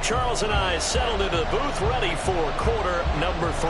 Charles and I settled into the booth, ready for quarter number 3.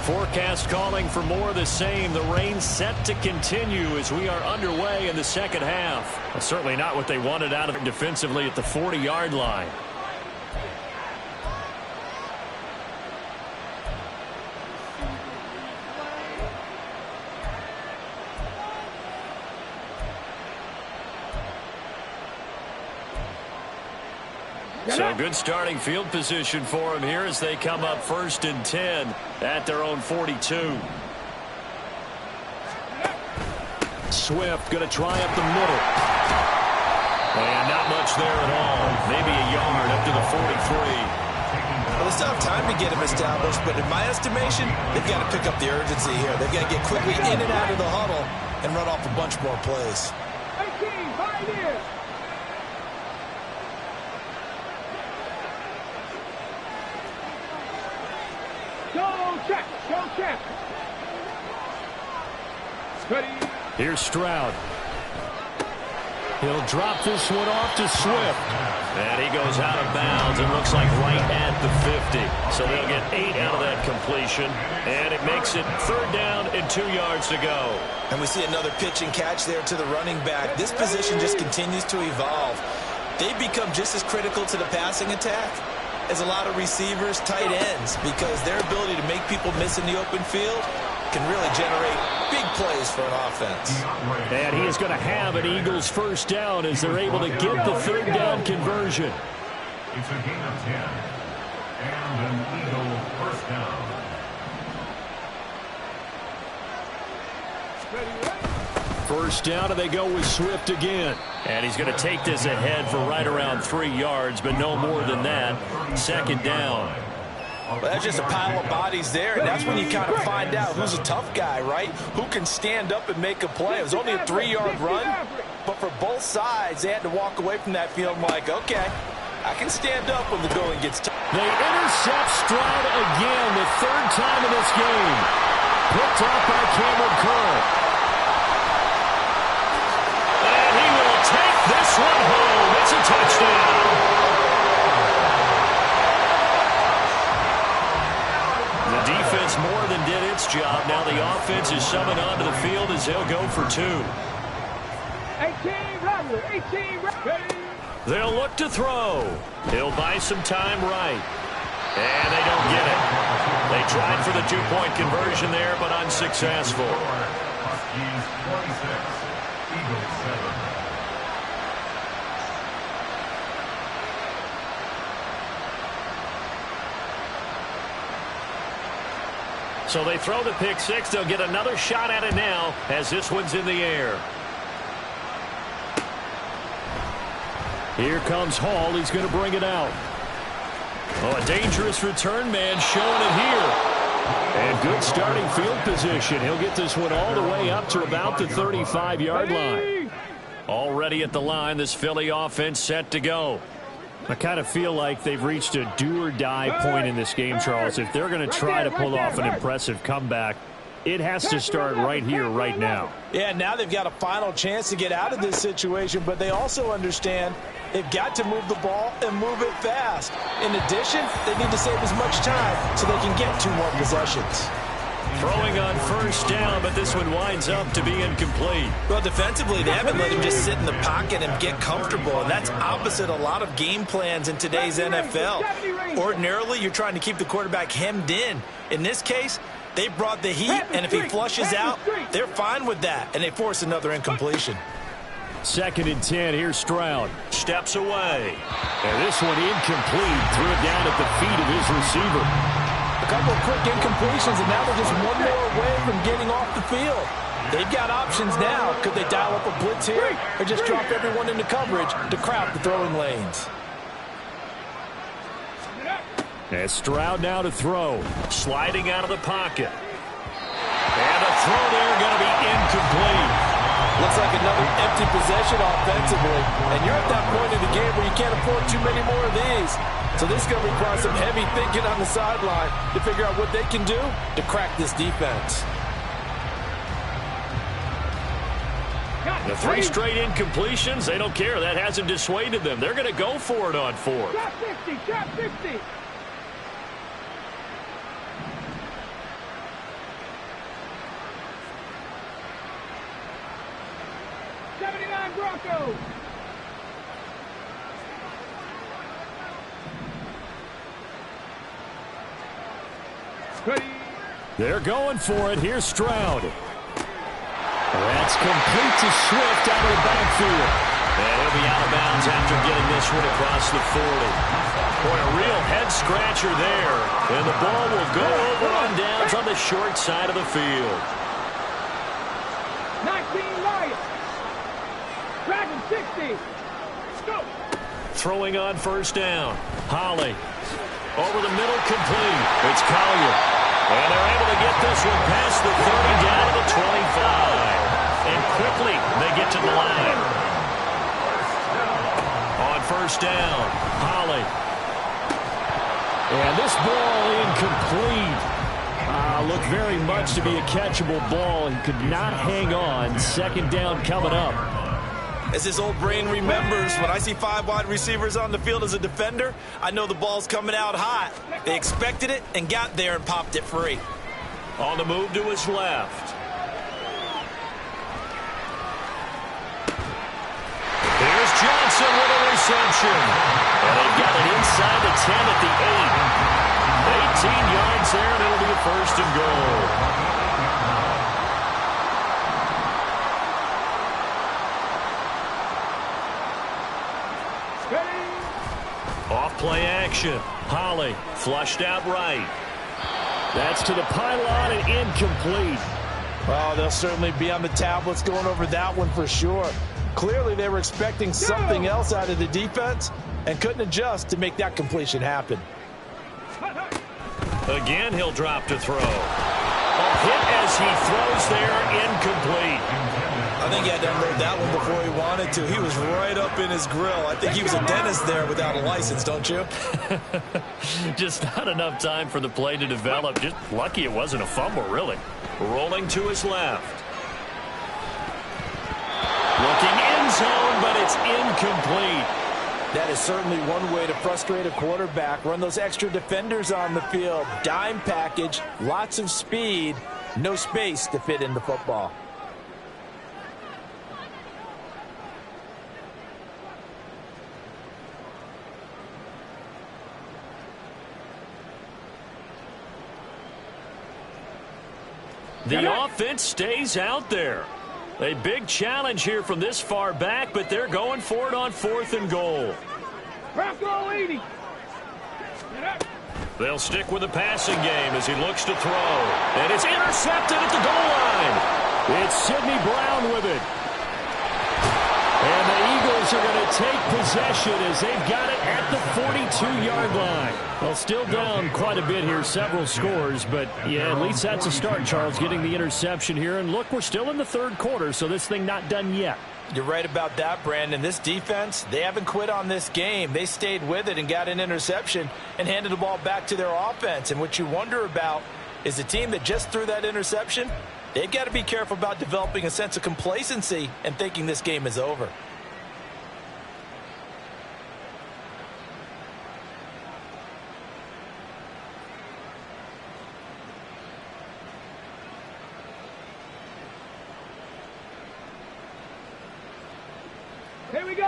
Forecast calling for more of the same. The rain set to continue as we are underway in the second half. Well, certainly not what they wanted out of it defensively at the 40-yard line. So good starting field position for them here as they come up 1st and 10 at their own 42. Swift going to try up the middle. And not much there at all. Maybe a yard up to the 43. Well, they still have time to get him established, but in my estimation, they've got to pick up the urgency here. They've got to get quickly in and out of the huddle and run off a bunch more plays. 18, 5 years. Go check. Here's Stroud. He'll drop this one off to Swift. And he goes out of bounds and looks like right at the 50. So they'll get 8 out of that completion. And it makes it 3rd down and 2 yards to go. And we see another pitch and catch there to the running back. This position just continues to evolve. They become just as critical to the passing attack as a lot of receivers, tight ends, because their ability to make people miss in the open field can really generate big plays for an offense. And he is going to have an Eagles 1st down as they're able to get the 3rd down conversion. It's a gain of 10 and an Eagle 1st down. First down, and they go with Swift again. And he's going to take this ahead for right around 3 yards, but no more than that. 2nd down. Well, that's just a pile of bodies there, and that's when you kind of find out who's a tough guy, right? Who can stand up and make a play. It was only a 3-yard run, but for both sides, they had to walk away from that field like, okay, I can stand up when the going gets tough. They intercept Stroud again, the 3rd time in this game. Picked off by Cameron Curl. This one home. It's a touchdown. The defense more than did its job. Now the offense is summoned onto the field as they'll go for 2. 18, ready. They'll look to throw. He'll buy some time right. And they don't get it. They tried for the 2-point conversion there, but unsuccessful. Huskies 26, Eagles 7. So they throw the pick 6. They'll get another shot at it now as this one's in the air. Here comes Hall. He's going to bring it out. Oh, a dangerous return man showing it here. And good starting field position. He'll get this one all the way up to about the 35-yard line. Already at the line, this Philly offense set to go. I kind of feel like they've reached a do-or-die point in this game, Charles. If they're going to try to pull off an impressive comeback, it has to start right here, right now. Yeah, now they've got a final chance to get out of this situation, but they also understand they've got to move the ball and move it fast. In addition, they need to save as much time so they can get 2 more possessions. Throwing on 1st down, but this one winds up to be incomplete. Well, defensively, they haven't let him just sit in the pocket and get comfortable, and that's opposite a lot of game plans in today's NFL. Ordinarily, you're trying to keep the quarterback hemmed in. In this case, they brought the heat, and if he flushes out, they're fine with that, and they force another incompletion. 2nd and 10. Here's Stroud. Steps away. And this one incomplete. Threw it down at the feet of his receiver. A couple of quick incompletions, and now they're just one more away from getting off the field. They've got options now. Could they dial up a blitz here or just drop everyone into coverage to crowd the throwing lanes? And Stroud now to throw. Sliding out of the pocket. And a throw there going to be incomplete. Looks like another empty possession offensively. And you're at that point in the game where you can't afford too many more of these. So this is going to require some heavy thinking on the sideline to figure out what they can do to crack this defense. The 3 straight incompletions, they don't care. That hasn't dissuaded them. They're going to go for it on 4th. Drop 50, drop 50. Broncos. They're going for it. Here's Stroud. That's complete to Swift out of the backfield. And he'll be out of bounds after getting this one across the 40. Boy, a real head-scratcher there. And the ball will go over on downs on the short side of the field. 19 Lions. Dragon 60. Go. Throwing on 1st down. Holly. Over the middle, complete. It's Collier. And they're able to get this one past the 30 down to the 25. And quickly, they get to the line. On 1st down, Holly. And this ball incomplete. Looked very much to be a catchable ball. He could not hang on. 2nd down coming up. As his old brain remembers, when I see 5 wide receivers on the field as a defender, I know the ball's coming out hot. They expected it and got there and popped it free. On the move to his left. Here's Johnson with a reception. And they've got it inside the 10 at the 8. 18 yards there, and it'll be a 1st and goal. Off play action. Holly flushed out right. That's to the pylon and incomplete. Oh, they'll certainly be on the tablets going over that one for sure. Clearly they were expecting something else out of the defense and couldn't adjust to make that completion happen. Again, he'll drop to throw. A hit as he throws there, incomplete. I think he had to unload that one before he wanted to. He was right up in his grill. I think he was a dentist there without a license, don't you? Just not enough time for the play to develop. Just lucky it wasn't a fumble, really. Rolling to his left. Looking end zone, but it's incomplete. That is certainly one way to frustrate a quarterback. Run those extra defenders on the field. Dime package, lots of speed, no space to fit in the football. The offense stays out there. A big challenge here from this far back, but they're going for it on 4th and goal. Bronco 80. They'll stick with the passing game as he looks to throw. And it's intercepted at the goal line. It's Sidney Brown with it. And the Eagles are going to take possession as they've got it at the 42-yard line. Well, still down quite a bit here, several scores, but yeah, at least that's a start, Charles, getting the interception here. And look, we're still in the 3rd quarter, so this thing not done yet. You're right about that, Brandon. This defense, they haven't quit on this game. They stayed with it and got an interception and handed the ball back to their offense. And what you wonder about is the team that just threw that interception, they've got to be careful about developing a sense of complacency and thinking this game is over.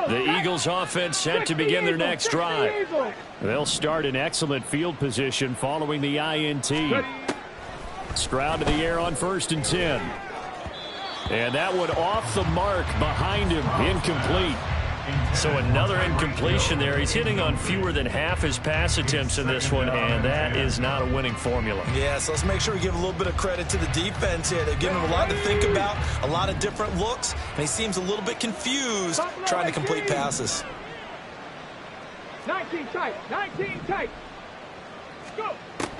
The Eagles offense set to begin their next drive. They'll start in excellent field position following the INT. Stroud to the air on 1st and 10. And that one off the mark behind him, incomplete. So another incompletion there. He's hitting on fewer than half his pass attempts in this one, and that is not a winning formula. Yeah, so let's make sure we give a little bit of credit to the defense here. They've given him a lot to think about, a lot of different looks, and he seems a little bit confused trying to complete passes. 19 tight, 19 tight. Go.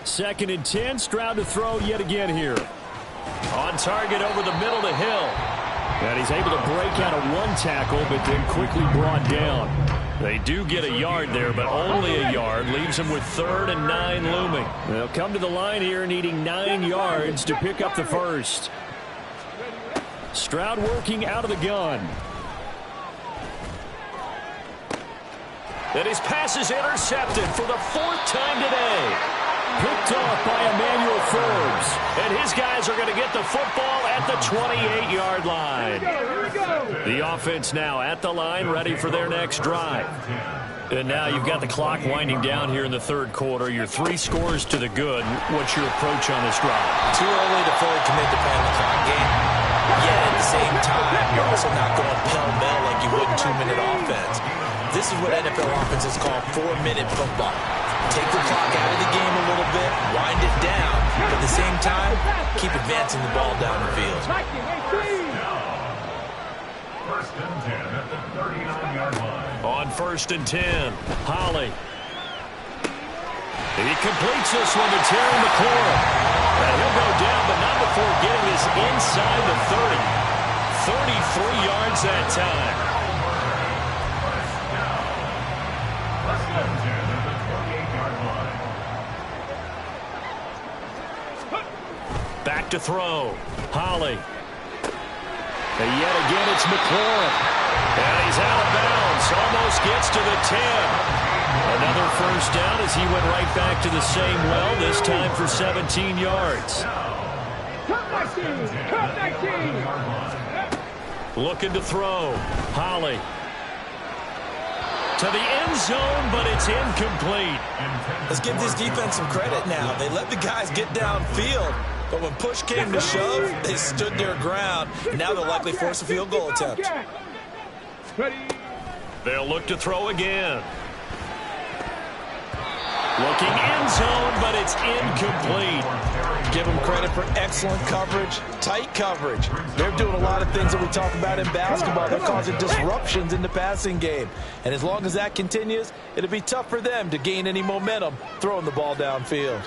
2nd and 10, Stroud to throw yet again here. On target over the middle to Hill. And he's able to break out of one tackle, but then quickly brought down. They do get a yard there, but only a yard. Leaves them with 3rd and 9 looming. They'll come to the line here needing 9 yards to pick up the first. Stroud working out of the gun. And his pass is intercepted for the 4th time today. Picked off by Emmanuel Forbes. And his guys are going to get the football at the 28-yard line. The offense now at the line, ready for their next drive. And now you've got the clock winding down here in the 3rd quarter. You're 3 scores to the good. What's your approach on this drive? Too early to fully commit to playing the clock game. Yet at the same time, you're also not going pell-mell like you would in 2-minute offense. This is what NFL offenses call 4-minute football. Take the clock out of the game a little bit, wind it down, but at the same time, keep advancing the ball down the field. 1st and 10 at the 39-yard line. On 1st and 10, Holly. He completes this one to Terry McLaurin. And he'll go down, but not before getting this inside the 30. 33 yards that time. Back to throw. Holly. And yet again, it's McLaurin. And he's out of bounds. Almost gets to the 10. Another 1st down as he went right back to the same well, this time for 17 yards. Cut 19. Cut 19. Looking to throw. Holly. To the end zone, but it's incomplete. Let's give this defense some credit now. They let the guys get downfield. But when push came to shove, they stood their ground. Now they'll likely force a field goal attempt. They'll look to throw again. Looking end zone, but it's incomplete. Give them credit for excellent coverage, tight coverage. They're doing a lot of things that we talk about in basketball. They're causing disruptions in the passing game. And as long as that continues, it'll be tough for them to gain any momentum throwing the ball downfield.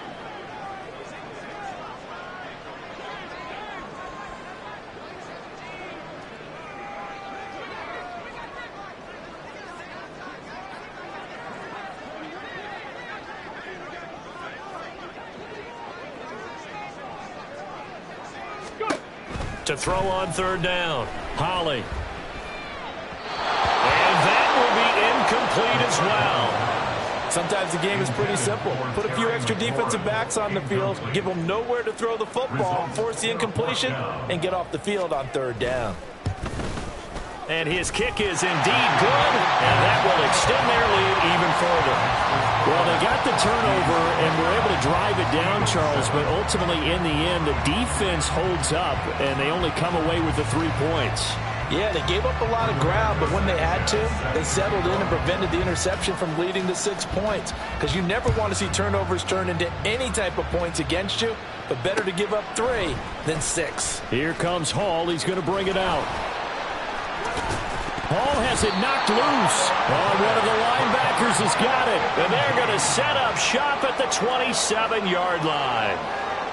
To throw on 3rd down. Holly. And that will be incomplete as well. Sometimes the game is pretty simple. Put a few extra defensive backs on the field, give them nowhere to throw the football, force the incompletion, and get off the field on 3rd down. And his kick is indeed good, and that will extend their lead even further. Well, they got the turnover and were able to drive it down, Charles, but ultimately in the end, the defense holds up, and they only come away with the 3 points. Yeah, they gave up a lot of ground, but when they had to, they settled in and prevented the interception from leading to 6 points. Because you never want to see turnovers turn into any type of points against you, but better to give up 3 than 6. Here comes Hall. He's going to bring it out. Hall has it knocked loose. Oh, one of the linebackers has got it. And they're going to set up shop at the 27-yard line.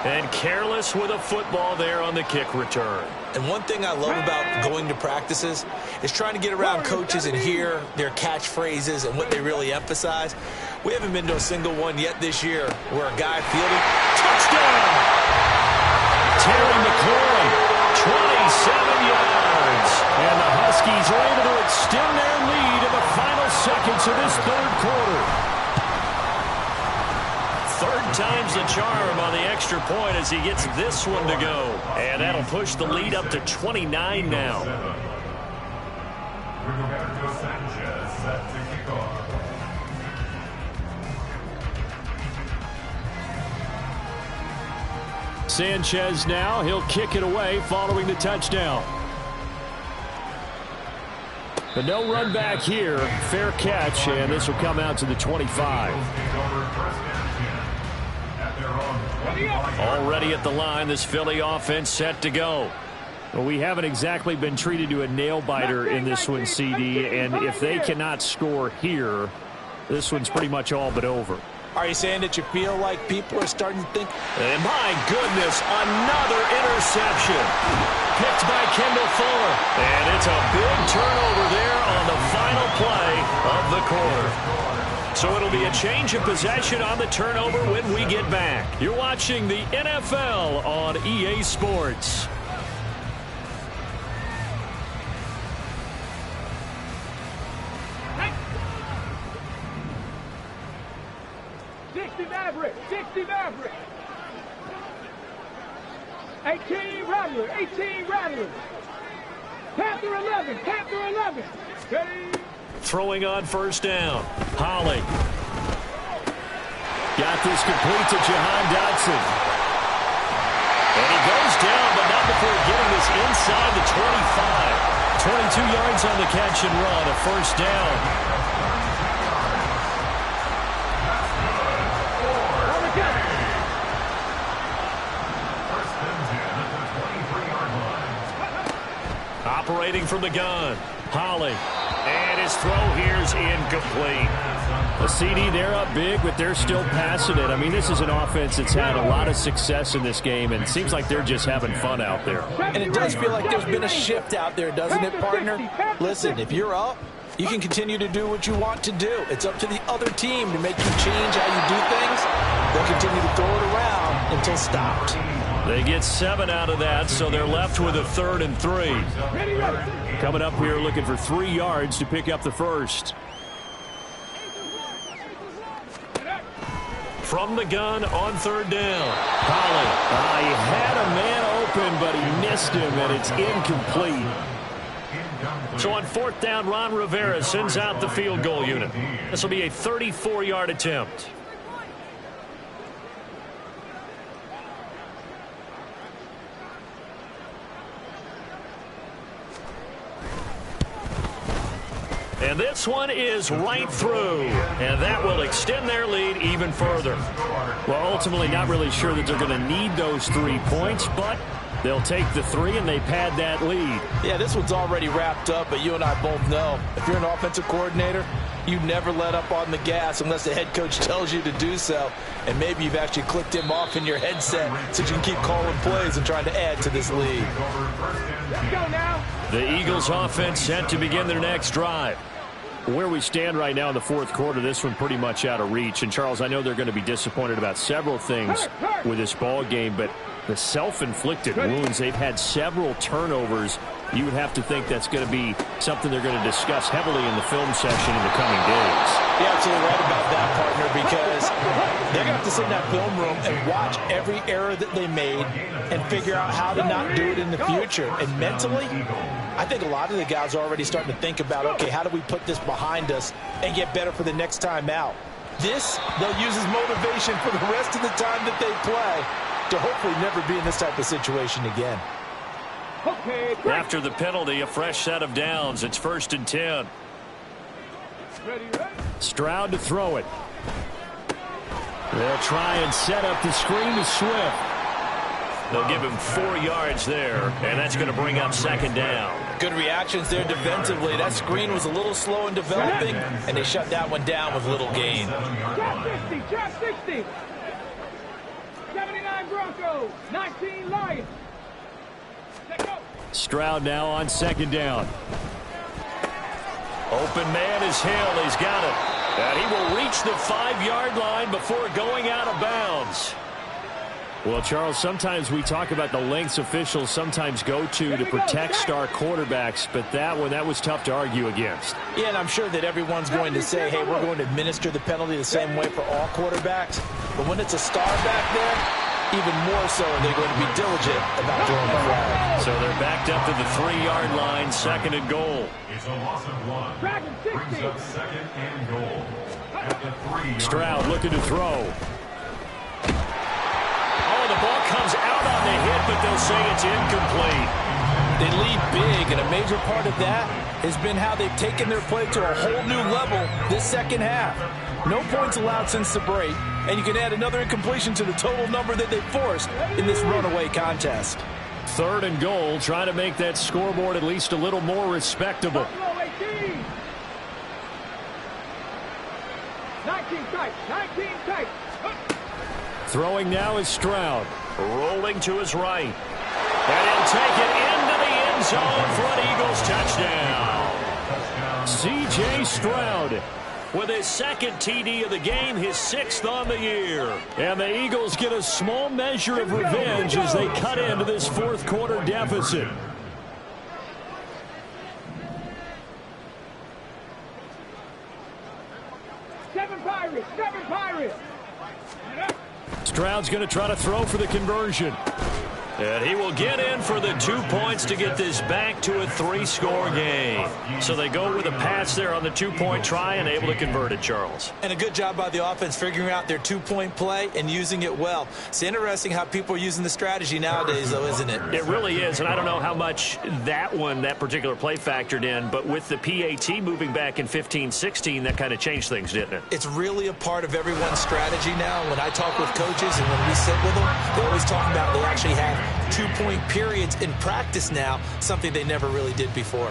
And careless with a football there on the kick return. And one thing I love about going to practices is trying to get around coaches and hear their catchphrases and what they really emphasize. We haven't been to a single one yet this year where a guy fielded, touchdown! Terry McLaurin, 27 yards. And the Huskies are able to extend their lead in the final seconds of this 3rd quarter. 3rd time's the charm on the extra point as he gets this one to go. And that'll push the lead up to 29 now. Roberto Sanchez set to kick off. Sanchez now, he'll kick it away following the touchdown. But no run back here. Fair catch, and this will come out to the 25. Already at the line, this Philly offense set to go. Well, we haven't exactly been treated to a nail-biter in this one, CD, and if they cannot score here, this one's pretty much all but over. Are you saying that you feel like people are starting to think? And my goodness, another interception. Picked by Kendall Fuller. And it's a big turnover there on the final play of the quarter. So it'll be a change of possession on the turnover when we get back. You're watching the NFL on EA Sports. Maverick, 60 Maverick. 18 Rattler, 18 Rattler. Panther 11, Panther 11. Ready? Throwing on first down. Holly. Got this complete to Jahan Dotson. And he goes down, but not before getting this inside the 25. 22 yards on the catch and run, a first down. Operating from the gun. Holly. And his throw here's incomplete. The CD, they're up big, but they're still passing it. I mean, this is an offense that's had a lot of success in this game, and it seems like they're just having fun out there. And it does feel like there's been a shift out there, doesn't it, partner? Listen, if you're up, you can continue to do what you want to do. It's up to the other team to make you change how you do things. They'll continue to throw it around until stopped. They get 7 out of that, so they're left with a 3rd and 3. Coming up here looking for 3 yards to pick up the first. From the gun on 3rd down. Holly. He had a man open, but he missed him, and it's incomplete. So on 4th down, Ron Rivera sends out the field goal unit. This will be a 34-yard attempt. And this one is right through, and that will extend their lead even further. Well, ultimately not really sure that they're going to need those 3 points, but they'll take the 3 and they pad that lead. Yeah, this one's already wrapped up, but you and I both know if you're an offensive coordinator, you never let up on the gas unless the head coach tells you to do so. And maybe you've actually clicked him off in your headset so you can keep calling plays and trying to add to this lead. Let's go now. The Eagles offense set to begin their next drive. Where we stand right now in the 4th quarter, this one pretty much out of reach. And, Charles, I know they're going to be disappointed about several things with this ball game, but the self-inflicted wounds, they've had several turnovers. You would have to think that's going to be something they're going to discuss heavily in the film session in the coming days. You're absolutely right about that, partner, because they're going to have to sit in that film room and watch every error that they made and figure out how to not do it in the future. And mentally, I think a lot of the guys are already starting to think about, okay, how do we put this behind us and get better for the next time out? This, they'll use as motivation for the rest of the time that they play to hopefully never be in this type of situation again. Okay, after the penalty, a fresh set of downs. It's 1st and 10. ready. Stroud to throw it. They'll try and set up the screen to Swift. They'll give him 4 yards there, and that's going to bring up 2nd down. Good reactions there defensively. That screen was a little slow in developing, and they shut that one down with little gain. Trap 60, trap 60. 79 Broncos, 19 Lions. Let's go. Stroud now on 2nd down. Open man is Hill. He's got it. And he will reach the 5-yard line before going out of bounds. Well, Charles, sometimes we talk about the lengths officials sometimes go to protect star quarterbacks, but that was tough to argue against. Yeah, and I'm sure that everyone's going to say, hey, we're going to administer the penalty the same way for all quarterbacks. But when it's a star back there, even more so they're going to be diligent about throwing the flag. So they're backed up to the 3-yard line, 2nd and goal. It's a loss of 1. Brings up 2nd and goal at the 3-yard Stroud looking to throw. The ball comes out on the hit, but they'll say it's incomplete. They lead big, and a major part of that has been how they've taken their play to a whole new level this second half. No points allowed since the break, and you can add another incompletion to the total number that they forced in this runaway contest. 3rd and goal, trying to make that scoreboard at least a little more respectable. 19 tight, 19 tight. Throwing now is Stroud. Rolling to his right. And he'll take it into the end zone for an Eagles touchdown. C.J. Stroud with his 2nd TD of the game, his 6th on the year. And the Eagles get a small measure of revenge as they cut into this 4th quarter deficit. Seven Pirates. Stroud's going to try to throw for the conversion. And he will get in for the 2 points to get this back to a 3-score game. So they go with a pass there on the 2-point try and able to convert it, Charles. And a good job by the offense figuring out their 2-point play and using it well. It's interesting how people are using the strategy nowadays, though, isn't it? It really is, and I don't know how much that particular play factored in, but with the PAT moving back in 15-16, that kind of changed things, didn't it? It's really a part of everyone's strategy now. When I talk with coaches and when we sit with them, they always talk about they actually have 2-point periods in practice now, something they never really did before.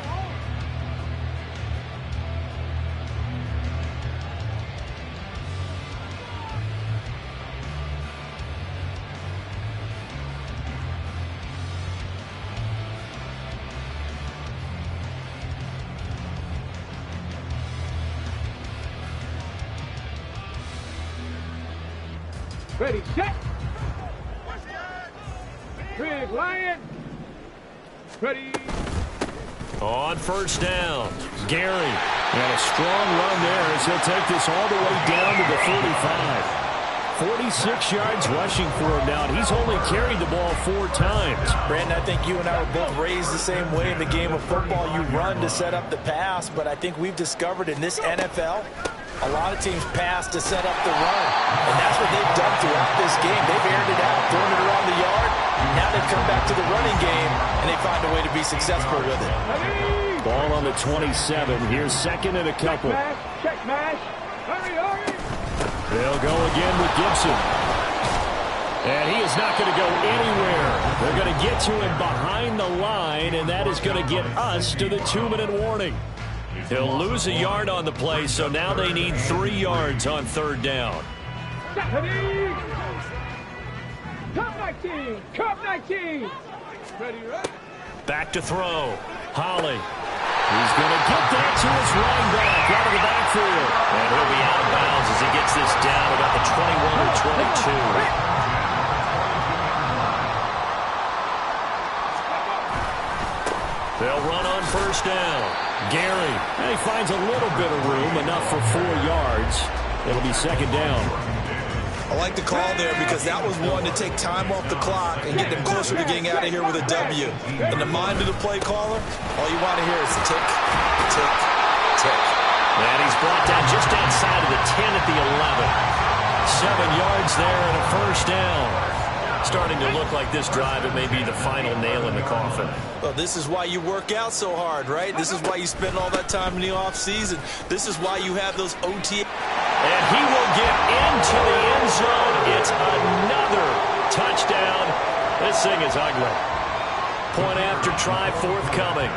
Ready, set. Big Lion. Ready. On 1st down, Gary. And a strong run there as he'll take this all the way down to the 45. 46 yards rushing for him now. He's only carried the ball 4 times. Brandon, I think you and I were both raised the same way in the game of football. You run to set up the pass, but I think we've discovered in this NFL, a lot of teams pass to set up the run. And that's what they've done throughout this game. They've aired it out, thrown it around the yard. Now they've come back to the running game, and they find a way to be successful with it. Ball on the 27. Here's 2nd and a couple. Check mash. Hurry. They'll go again with Gibson. And he is not going to go anywhere. They're going to get to him behind the line, and that is going to get us to the 2-minute warning. He'll lose a yard on the play, so now they need 3 yards on 3rd down. Cup 19. Ready. Back to throw. Holly. He's going to get that to his running back out of the backfield. And he'll be out of bounds as he gets this down about the 21 or 22. They'll run on 1st down. Gary. And he finds a little bit of room, enough for 4 yards. It'll be 2nd down. I like the call there because that was one to take time off the clock and get them closer to getting out of here with a W. In the mind of the play caller, all you want to hear is the tick, tick, tick. And he's brought down just outside of the 10 at the 11. 7 yards there and a 1st down. Starting to look like this drive, it may be the final nail in the coffin. Well, this is why you work out so hard, right? This is why you spend all that time in the offseason. This is why you have those OTA. And he will get into the end zone. It's another touchdown. This thing is ugly. Point after try forthcoming.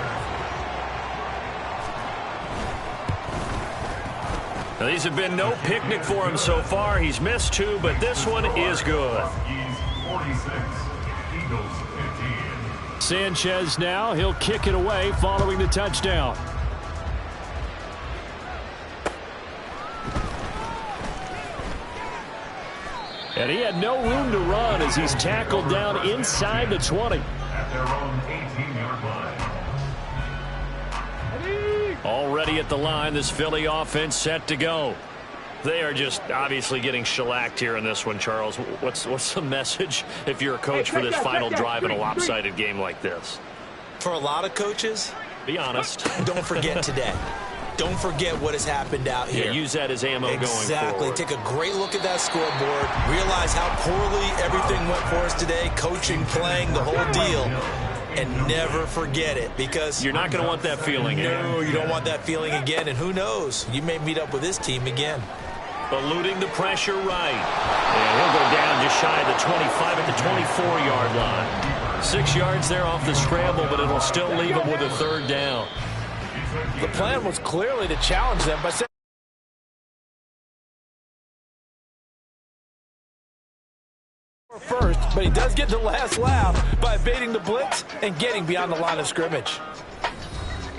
Now, these have been no picnic for him so far. He's missed 2, but this one is good. 46, Eagles 15. Sanchez now. He'll kick it away following the touchdown. And he had no room to run as he's tackled down inside the 20. At their own 18-yard line. Already at the line, this Philly offense set to go. They are just obviously getting shellacked here in this one, Charles. What's the message if you're a coach for this final drive in a lopsided game like this? For a lot of coaches, be honest. Don't forget today. Don't forget what has happened out here. Yeah, use that as ammo going forward. Exactly. Take a great look at that scoreboard. Realize how poorly everything went for us today. Coaching, playing, the whole deal. and never forget it, because you're not going to want that feeling again. No, you don't want that feeling again, and who knows, you may meet up with this team again. Eluding the pressure right. And he'll go down just shy of the 25 at the 24-yard line. 6 yards there off the scramble, but it'll still leave him with a third down. The plan was clearly to challenge them by first, but he does get the last laugh by evading the blitz and getting beyond the line of scrimmage.